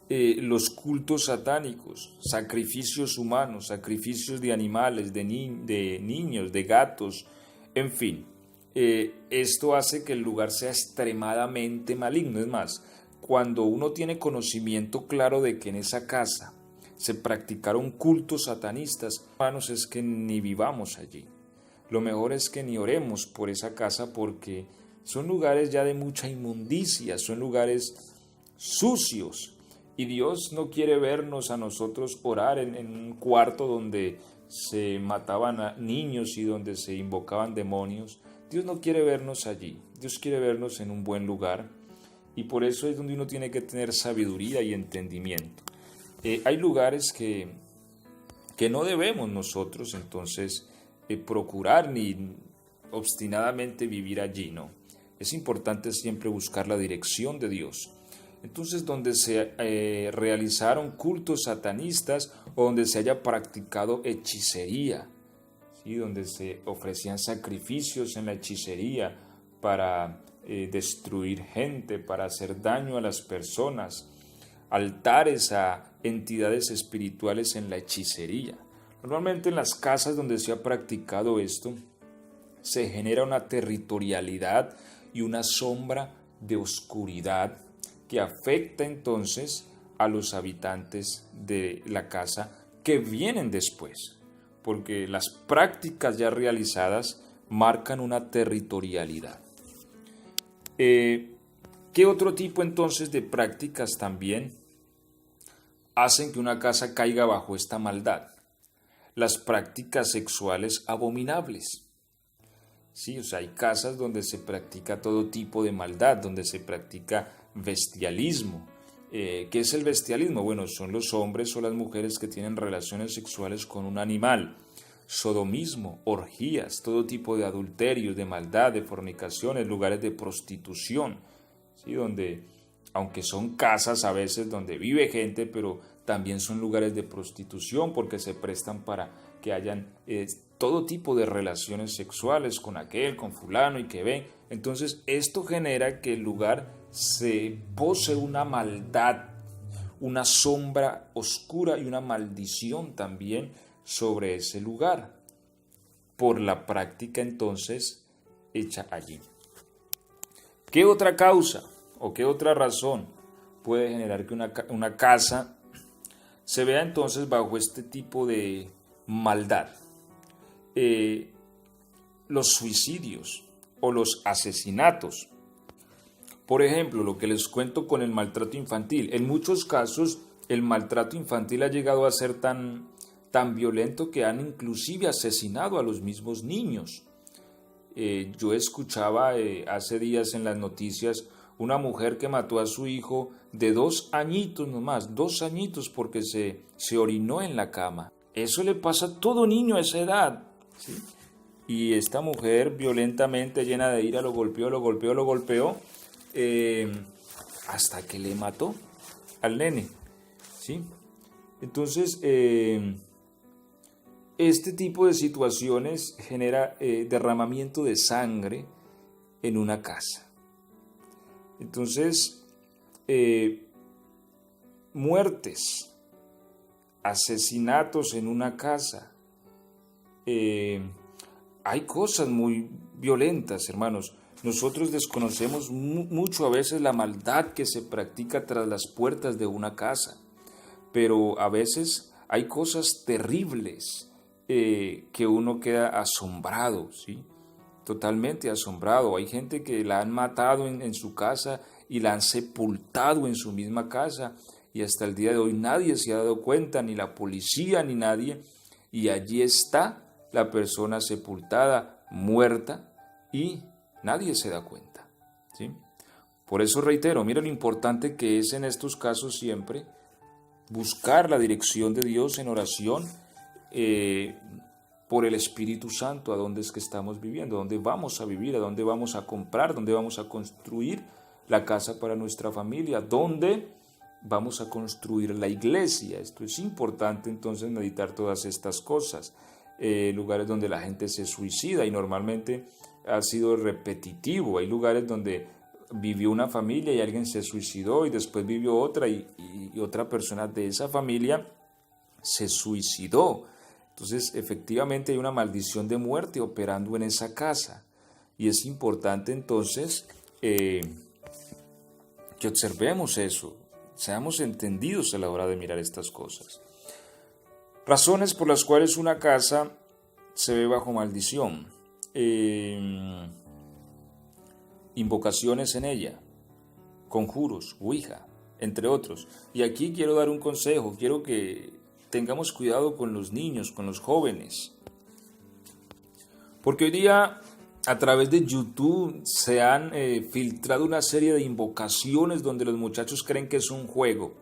los cultos satánicos, sacrificios humanos, sacrificios de animales, de niños, de gatos, en fin, esto hace que el lugar sea extremadamente maligno. Es más, cuando uno tiene conocimiento claro de que en esa casa se practicaron cultos satanistas, hermanos, es que ni vivamos allí. Lo mejor es que ni oremos por esa casa porque son lugares ya de mucha inmundicia, son lugares sucios. Y Dios no quiere vernos a nosotros orar en un cuarto donde se mataban a niños y donde se invocaban demonios. Dios no quiere vernos allí, Dios quiere vernos en un buen lugar. Y por eso es donde uno tiene que tener sabiduría y entendimiento. Hay lugares que no debemos nosotros entonces procurar ni obstinadamente vivir allí, ¿no? Es importante siempre buscar la dirección de Dios. Entonces, donde se realizaron cultos satanistas o donde se haya practicado hechicería, ¿sí? Donde se ofrecían sacrificios en la hechicería para destruir gente, para hacer daño a las personas, altares a entidades espirituales en la hechicería. Normalmente en las casas donde se ha practicado esto, se genera una territorialidad y una sombra de oscuridad que afecta entonces a los habitantes de la casa que vienen después, porque las prácticas ya realizadas marcan una territorialidad. ¿Qué otro tipo entonces de prácticas también hacen que una casa caiga bajo esta maldad? Las prácticas sexuales abominables. Sí, o sea, hay casas donde se practica todo tipo de maldad, donde se practica bestialismo. ¿Qué es el bestialismo? Bueno, son los hombres o las mujeres que tienen relaciones sexuales con un animal. Sodomismo, orgías, todo tipo de adulterios, de maldad, de fornicaciones, lugares de prostitución, ¿sí? Donde, aunque son casas a veces donde vive gente, pero también son lugares de prostitución porque se prestan para que hayan todo tipo de relaciones sexuales con aquel, con fulano y que ven. Entonces esto genera que el lugar se posee una maldad, una sombra oscura y una maldición también sobre ese lugar por la práctica entonces hecha allí. ¿Qué otra causa o qué otra razón puede generar que una casa se vea entonces bajo este tipo de maldad? Los suicidios o los asesinatos. Por ejemplo, lo que les cuento con el maltrato infantil. En muchos casos, el maltrato infantil ha llegado a ser tan violento que han inclusive asesinado a los mismos niños. Yo escuchaba hace días en las noticias una mujer que mató a su hijo de 2 añitos nomás, 2 añitos porque se orinó en la cama. Eso le pasa a todo niño a esa edad, ¿sí? Y esta mujer violentamente, llena de ira, lo golpeó, hasta que le mató al nene, ¿sí? Entonces, este tipo de situaciones genera derramamiento de sangre en una casa. Entonces, muertes asesinatos en una casa. Hay cosas muy violentas, hermanos. Nosotros desconocemos mucho a veces la maldad que se practica tras las puertas de una casa, pero a veces hay cosas terribles que uno queda asombrado, ¿sí? Totalmente asombrado. Hay gente que la han matado en su casa y la han sepultado en su misma casa y hasta el día de hoy nadie se ha dado cuenta, ni la policía ni nadie, y allí está la persona sepultada, muerta, y nadie se da cuenta, ¿sí? Por eso reitero, mira lo importante que es en estos casos siempre buscar la dirección de Dios en oración por el Espíritu Santo, a dónde es que estamos viviendo, a dónde vamos a vivir, a dónde vamos a comprar, dónde vamos a construir la casa para nuestra familia, dónde vamos a construir la iglesia. Esto es importante entonces meditar todas estas cosas. Lugares donde la gente se suicida y normalmente ha sido repetitivo. Hay lugares donde vivió una familia y alguien se suicidó y después vivió otra y otra persona de esa familia se suicidó. Entonces efectivamente hay una maldición de muerte operando en esa casa y es importante entonces que observemos eso, seamos entendidos a la hora de mirar estas cosas. Razones por las cuales una casa se ve bajo maldición. Invocaciones en ella, conjuros, ouija, entre otros. Y aquí quiero dar un consejo, quiero que tengamos cuidado con los niños, con los jóvenes. Porque hoy día a través de YouTube se han filtrado una serie de invocaciones donde los muchachos creen que es un juego,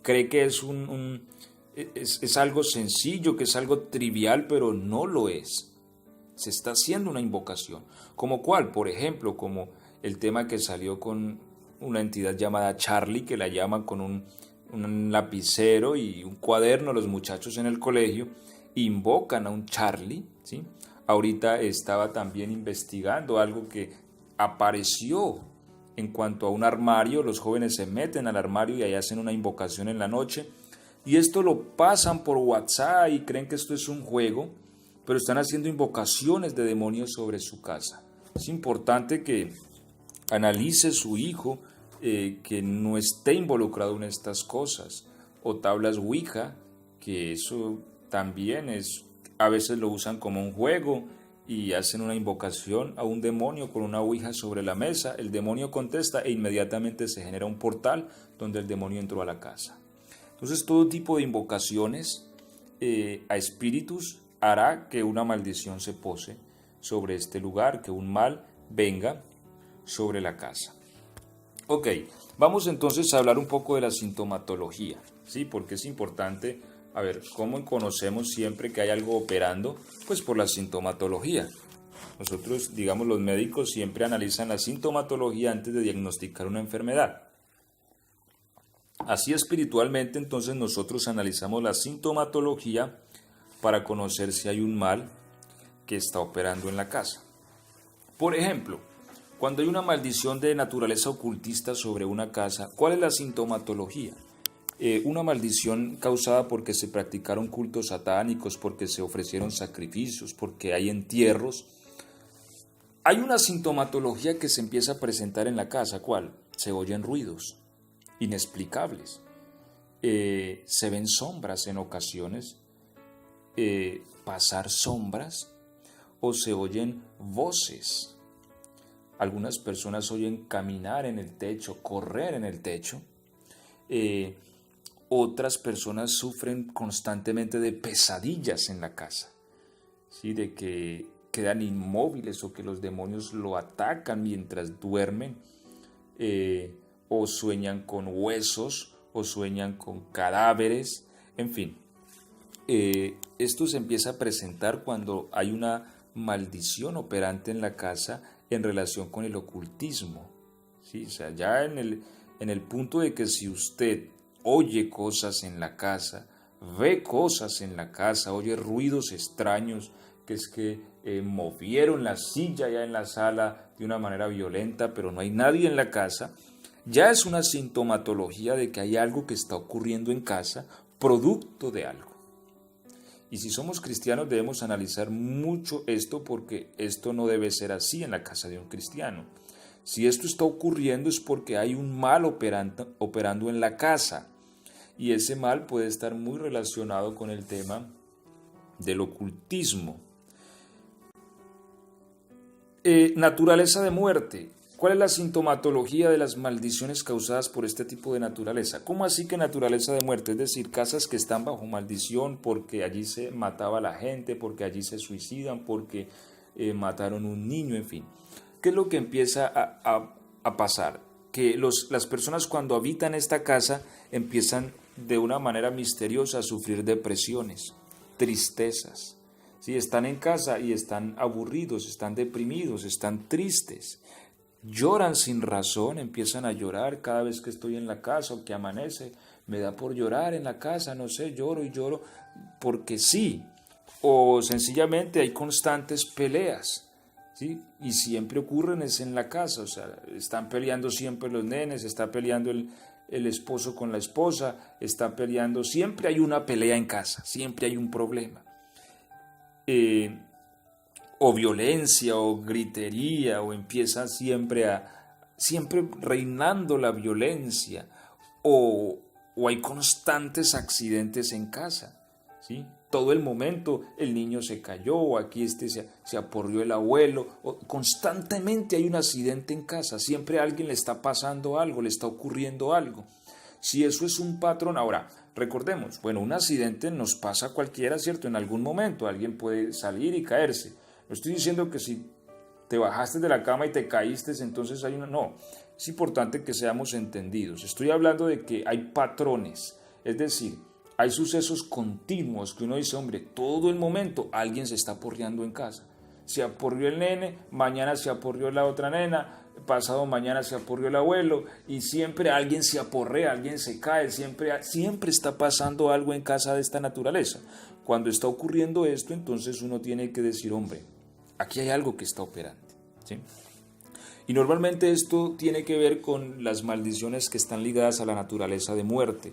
creen que es algo sencillo, que es algo trivial, pero no lo es. Se está haciendo una invocación. ¿Como cuál? Por ejemplo, como el tema que salió con una entidad llamada Charlie, que la llaman con un lapicero y un cuaderno. Los muchachos en el colegio invocan a un Charlie, ¿sí? Ahorita estaba también investigando algo que apareció en cuanto a un armario. Los jóvenes se meten al armario y ahí hacen una invocación en la noche. Y esto lo pasan por WhatsApp y creen que esto es un juego, pero están haciendo invocaciones de demonios sobre su casa. Es importante que analice su hijo, que no esté involucrado en estas cosas. O tablas Ouija, que eso también a veces lo usan como un juego y hacen una invocación a un demonio con una Ouija sobre la mesa. El demonio contesta e inmediatamente se genera un portal donde el demonio entró a la casa. Entonces todo tipo de invocaciones a espíritus hará que una maldición se pose sobre este lugar, que un mal venga sobre la casa. Ok, vamos entonces a hablar un poco de la sintomatología, ¿sí? Porque es importante, a ver, ¿cómo conocemos siempre que hay algo operando? Pues por la sintomatología. Nosotros, digamos, los médicos siempre analizan la sintomatología antes de diagnosticar una enfermedad. Así espiritualmente, entonces nosotros analizamos la sintomatología para conocer si hay un mal que está operando en la casa. Por ejemplo, cuando hay una maldición de naturaleza ocultista sobre una casa, ¿cuál es la sintomatología? Una maldición causada porque se practicaron cultos satánicos, porque se ofrecieron sacrificios, porque hay entierros. Hay una sintomatología que se empieza a presentar en la casa. ¿Cuál? Se oyen ruidos inexplicables. Se ven sombras en ocasiones, pasar sombras, o se oyen voces. Algunas personas oyen caminar en el techo, correr en el techo. Otras personas sufren constantemente de pesadillas en la casa, ¿sí? De que quedan inmóviles o que los demonios lo atacan mientras duermen, o sueñan con huesos, o sueñan con cadáveres, en fin. Esto se empieza a presentar cuando hay una maldición operante en la casa en relación con el ocultismo, ¿sí? O sea, ya en el punto de que si usted oye cosas en la casa, ve cosas en la casa, oye ruidos extraños, que es que movieron la silla ya en la sala de una manera violenta, pero no hay nadie en la casa, ya es una sintomatología de que hay algo que está ocurriendo en casa producto de algo. Y si somos cristianos debemos analizar mucho esto, porque esto no debe ser así en la casa de un cristiano. Si esto está ocurriendo es porque hay un mal operando en la casa, y ese mal puede estar muy relacionado con el tema del ocultismo. Naturaleza de muerte. ¿Cuál es la sintomatología de las maldiciones causadas por este tipo de naturaleza? ¿Cómo así que naturaleza de muerte? Es decir, casas que están bajo maldición porque allí se mataba a la gente, porque allí se suicidan, porque mataron un niño, en fin. ¿Qué es lo que empieza a pasar? Que las personas cuando habitan esta casa empiezan de una manera misteriosa a sufrir depresiones, tristezas. ¿Sí? Están en casa y están aburridos, están deprimidos, están tristes. Lloran sin razón, empiezan a llorar cada vez que estoy en la casa o que amanece. Me da por llorar en la casa, no sé, lloro y lloro porque sí. O sencillamente hay constantes peleas, ¿sí? Y siempre ocurren es en la casa, o sea, están peleando siempre los nenes, está peleando el esposo con la esposa, está peleando, siempre hay una pelea en casa, siempre hay un problema. O violencia o gritería, o empieza siempre reinando la violencia, o hay constantes accidentes en casa, ¿sí? Todo el momento el niño se cayó, o aquí se aporrió el abuelo, o constantemente hay un accidente en casa, siempre a alguien le está pasando algo, le está ocurriendo algo. Si eso es un patrón, ahora, recordemos, bueno, un accidente nos pasa a cualquiera, ¿cierto? En algún momento alguien puede salir y caerse. No estoy diciendo que si te bajaste de la cama y te caíste, entonces hay una... No, es importante que seamos entendidos. Estoy hablando de que hay patrones, es decir, hay sucesos continuos que uno dice, hombre, todo el momento alguien se está aporreando en casa. Se aporrió el nene, mañana se aporrió la otra nena, pasado mañana se aporrió el abuelo, y siempre alguien se aporrea, alguien se cae, siempre está pasando algo en casa de esta naturaleza. Cuando está ocurriendo esto, entonces uno tiene que decir, hombre, aquí hay algo que está operante, ¿sí? Y normalmente esto tiene que ver con las maldiciones que están ligadas a la naturaleza de muerte,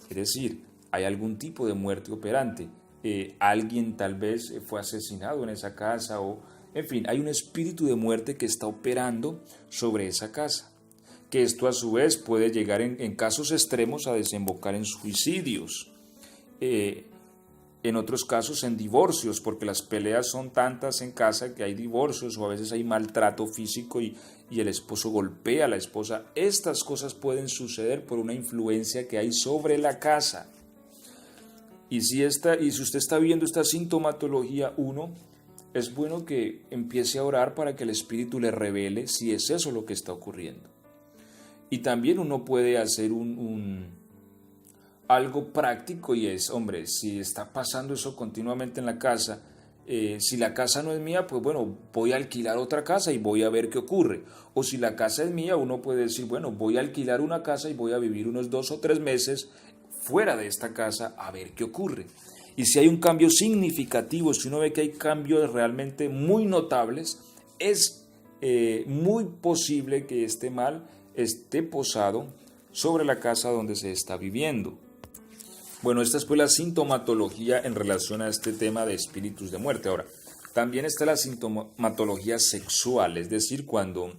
es decir, hay algún tipo de muerte operante, alguien tal vez fue asesinado en esa casa, o en fin, hay un espíritu de muerte que está operando sobre esa casa, que esto a su vez puede llegar en casos extremos a desembocar en suicidios, en otros casos en divorcios, porque las peleas son tantas en casa que hay divorcios, o a veces hay maltrato físico y el esposo golpea a la esposa. Estas cosas pueden suceder por una influencia que hay sobre la casa. Y si usted está viendo esta sintomatología, es bueno que empiece a orar para que el Espíritu le revele si es eso lo que está ocurriendo. Y también uno puede hacer algo práctico, y es, hombre, si está pasando eso continuamente en la casa, si la casa no es mía, pues bueno, voy a alquilar otra casa y voy a ver qué ocurre. O si la casa es mía, uno puede decir, bueno, voy a alquilar una casa y voy a vivir unos 2 o 3 meses fuera de esta casa a ver qué ocurre. Y si hay un cambio significativo, si uno ve que hay cambios realmente muy notables, es muy posible que este mal esté posado sobre la casa donde se está viviendo. Bueno, esta fue la sintomatología en relación a este tema de espíritus de muerte. Ahora, también está la sintomatología sexual, es decir, cuando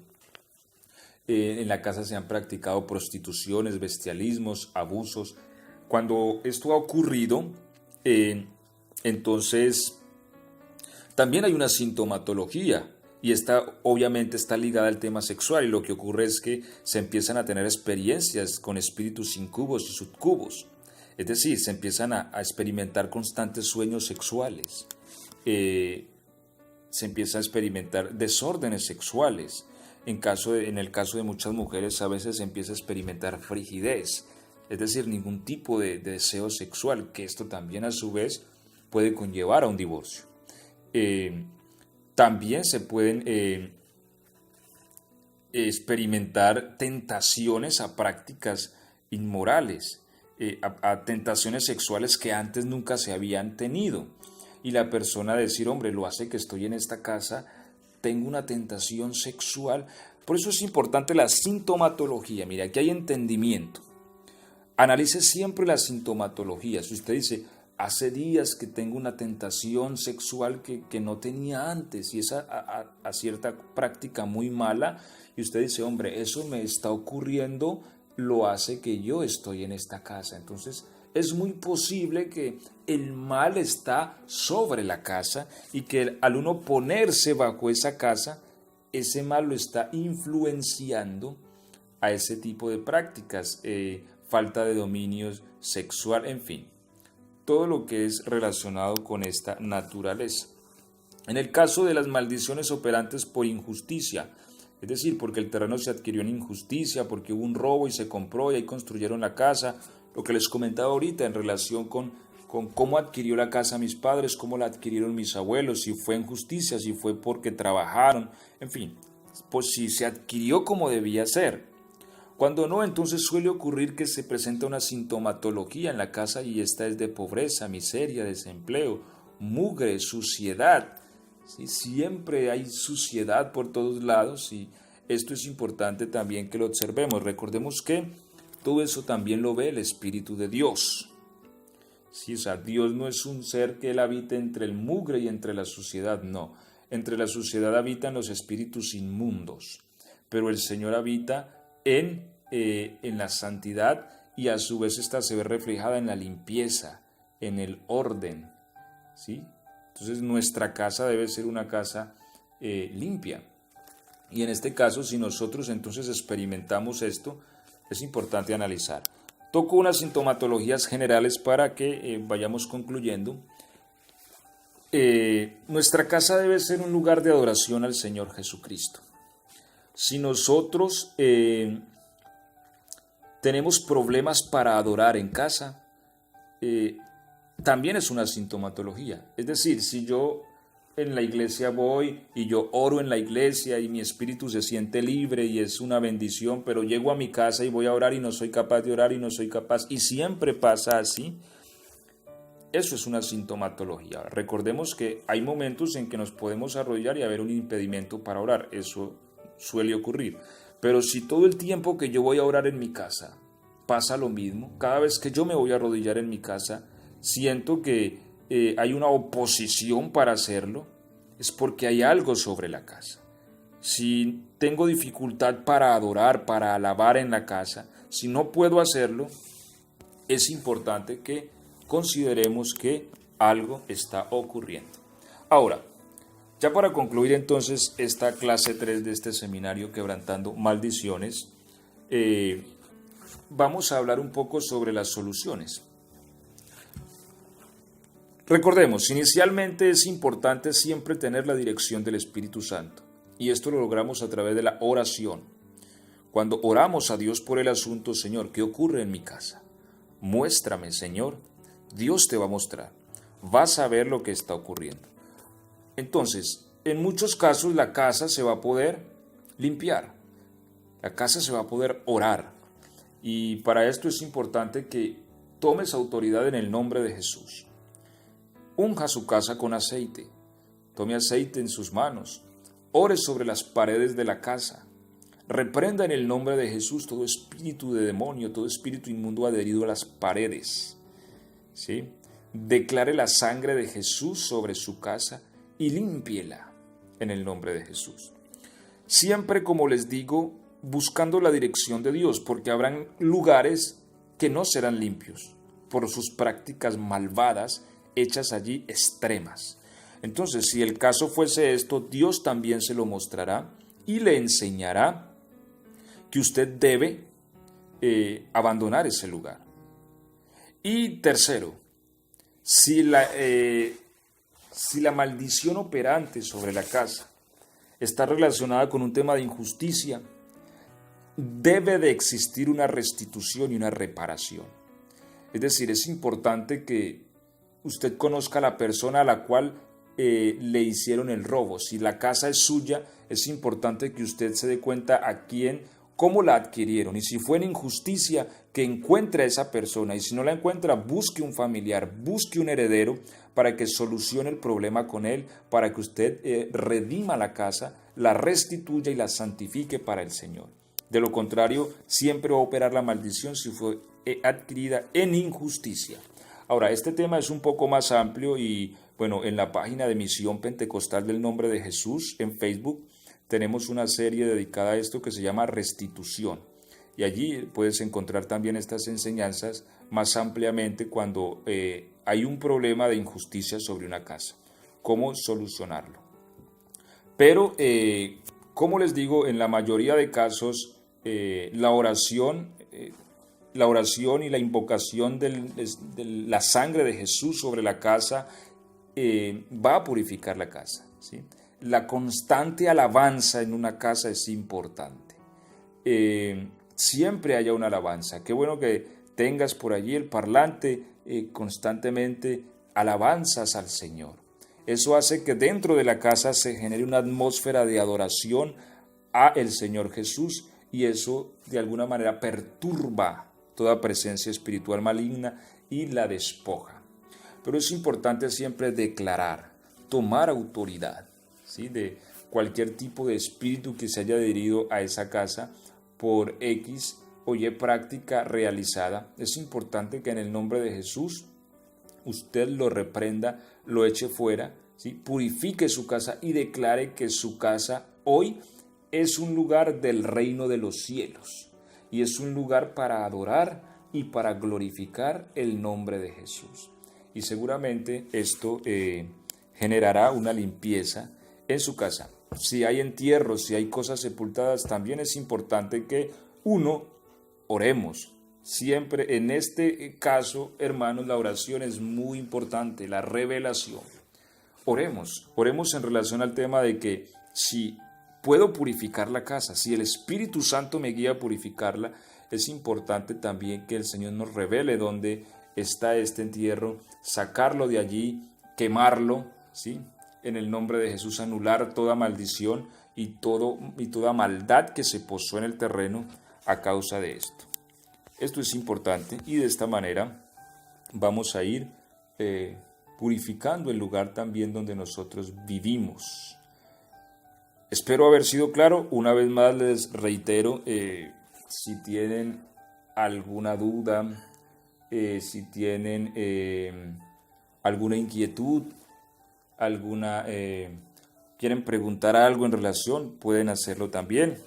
en la casa se han practicado prostituciones, bestialismos, abusos. Cuando esto ha ocurrido, entonces también hay una sintomatología, y esta obviamente está ligada al tema sexual, y lo que ocurre es que se empiezan a tener experiencias con espíritus incubos y subcubos. Es decir, se empiezan a experimentar constantes sueños sexuales, se empieza a experimentar desórdenes sexuales. En el caso de muchas mujeres, a veces se empieza a experimentar frigidez, es decir, ningún tipo de deseo sexual, que esto también a su vez puede conllevar a un divorcio. También se pueden experimentar tentaciones a prácticas inmorales, a tentaciones sexuales que antes nunca se habían tenido. Y la persona decir, hombre, lo hace que estoy en esta casa, tengo una tentación sexual. Por eso es importante la sintomatología. Mira, aquí hay entendimiento. Analice siempre la sintomatología. Si usted dice, hace días que tengo una tentación sexual que no tenía antes y es a cierta práctica muy mala, y usted dice, hombre, eso me está ocurriendo, lo hace que yo estoy en esta casa. Entonces, es muy posible que el mal está sobre la casa y que al uno ponerse bajo esa casa, ese mal lo está influenciando a ese tipo de prácticas, falta de dominio sexual, en fin, todo lo que es relacionado con esta naturaleza. En el caso de las maldiciones operantes por injusticia, es decir, porque el terreno se adquirió en injusticia, porque hubo un robo y se compró y ahí construyeron la casa, lo que les comentaba ahorita en relación con cómo adquirió la casa mis padres, cómo la adquirieron mis abuelos, si fue en justicia, si fue porque trabajaron, en fin, pues si se adquirió como debía ser. Cuando no, entonces suele ocurrir que se presenta una sintomatología en la casa y esta es de pobreza, miseria, desempleo, mugre, suciedad. ¿Sí? Siempre hay suciedad por todos lados y esto es importante también que lo observemos. Recordemos que todo eso también lo ve el Espíritu de Dios. ¿Sí? O sea, Dios no es un ser que Él habite entre el mugre y entre la suciedad, no. Entre la suciedad habitan los espíritus inmundos, pero el Señor habita en la santidad y a su vez esta se ve reflejada en la limpieza, en el orden, ¿sí? Entonces nuestra casa debe ser una casa limpia. Y en este caso, si nosotros entonces experimentamos esto, es importante analizar. Toco unas sintomatologías generales para que vayamos concluyendo. Nuestra casa debe ser un lugar de adoración al Señor Jesucristo. Si nosotros tenemos problemas para adorar en casa, también es una sintomatología. Es decir, si yo en la iglesia voy y yo oro en la iglesia y mi espíritu se siente libre y es una bendición, pero llego a mi casa y voy a orar y no soy capaz de orar y no soy capaz, y siempre pasa así, eso es una sintomatología. Recordemos que hay momentos en que nos podemos arrodillar y haber un impedimento para orar, eso suele ocurrir. Pero si todo el tiempo que yo voy a orar en mi casa pasa lo mismo, cada vez que yo me voy a arrodillar en mi casa, siento que hay una oposición para hacerlo, es porque hay algo sobre la casa. Si tengo dificultad para adorar, para alabar en la casa, si no puedo hacerlo, es importante que consideremos que algo está ocurriendo. Ahora, ya para concluir entonces esta clase 3 de este seminario Quebrantando Maldiciones, vamos a hablar un poco sobre las soluciones. Recordemos, inicialmente es importante siempre tener la dirección del Espíritu Santo, y esto lo logramos a través de la oración. Cuando oramos a Dios por el asunto, Señor, ¿qué ocurre en mi casa? Muéstrame, Señor. Dios te va a mostrar. Vas a ver lo que está ocurriendo. Entonces, en muchos casos la casa se va a poder limpiar, la casa se va a poder orar, y para esto es importante que tomes autoridad en el nombre de Jesús. Unja su casa con aceite, tome aceite en sus manos, ore sobre las paredes de la casa, reprenda en el nombre de Jesús todo espíritu de demonio, todo espíritu inmundo adherido a las paredes, ¿sí? Declare la sangre de Jesús sobre su casa y límpiela en el nombre de Jesús. Siempre, como les digo, buscando la dirección de Dios, porque habrán lugares que no serán limpios por sus prácticas malvadas hechas allí extremas. Entonces, si el caso fuese esto, Dios también se lo mostrará y le enseñará que usted debe abandonar ese lugar. Y tercero, si la maldición operante sobre la casa está relacionada con un tema de injusticia, debe de existir una restitución y una reparación. Es decir, es importante que usted conozca a la persona a la cual le hicieron el robo. Si la casa es suya, es importante que usted se dé cuenta a quién, cómo la adquirieron. Y si fue en injusticia, que encuentre a esa persona. Y si no la encuentra, busque un familiar, busque un heredero para que solucione el problema con él, para que usted redima la casa, la restituya y la santifique para el Señor. De lo contrario, siempre va a operar la maldición si fue adquirida en injusticia. Ahora, este tema es un poco más amplio y, bueno, en la página de Misión Pentecostal del Nombre de Jesús en Facebook tenemos una serie dedicada a esto que se llama Restitución. Y allí puedes encontrar también estas enseñanzas más ampliamente cuando hay un problema de injusticia sobre una casa. ¿Cómo solucionarlo? Pero, como les digo, en la mayoría de casos, la oración y la invocación de la sangre de Jesús sobre la casa va a purificar la casa, ¿sí? La constante alabanza en una casa es importante. Siempre haya una alabanza. Qué bueno que tengas por allí el parlante constantemente alabanzas al Señor. Eso hace que dentro de la casa se genere una atmósfera de adoración a el Señor Jesús y eso de alguna manera perturba toda presencia espiritual maligna y la despoja. Pero es importante siempre declarar, tomar autoridad, ¿sí?, de cualquier tipo de espíritu que se haya adherido a esa casa por X o Y práctica realizada. Es importante que en el nombre de Jesús usted lo reprenda, lo eche fuera, ¿sí?, purifique su casa y declare que su casa hoy es un lugar del reino de los cielos y es un lugar para adorar y para glorificar el nombre de Jesús. Y seguramente esto generará una limpieza en su casa. Si hay entierros, si hay cosas sepultadas, también es importante que oremos. Siempre en este caso, hermanos, la oración es muy importante, la revelación. Oremos en relación al tema de que si puedo purificar la casa, si el Espíritu Santo me guía a purificarla, es importante también que el Señor nos revele dónde está este entierro, sacarlo de allí, quemarlo, ¿sí?, en el nombre de Jesús, anular toda maldición y toda maldad que se posó en el terreno a causa de esto. Esto es importante y de esta manera vamos a ir purificando el lugar también donde nosotros vivimos. Espero haber sido claro. Una vez más les reitero, si tienen alguna duda, si tienen alguna inquietud, quieren preguntar algo en relación, pueden hacerlo también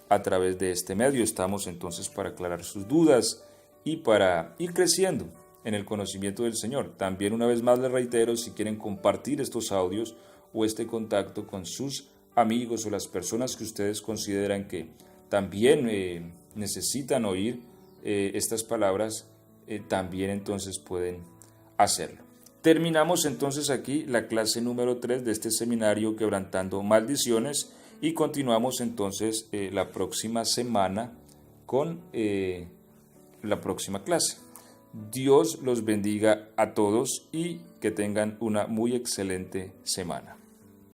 a través de este medio. Estamos entonces para aclarar sus dudas y para ir creciendo en el conocimiento del Señor. También una vez más les reitero, si quieren compartir estos audios o este contacto con sus amigos o las personas que ustedes consideran que también necesitan oír estas palabras, también entonces pueden hacerlo. Terminamos entonces aquí la clase número 3 de este seminario Quebrantando Maldiciones y continuamos entonces la próxima semana con la próxima clase. Dios los bendiga a todos y que tengan una muy excelente semana.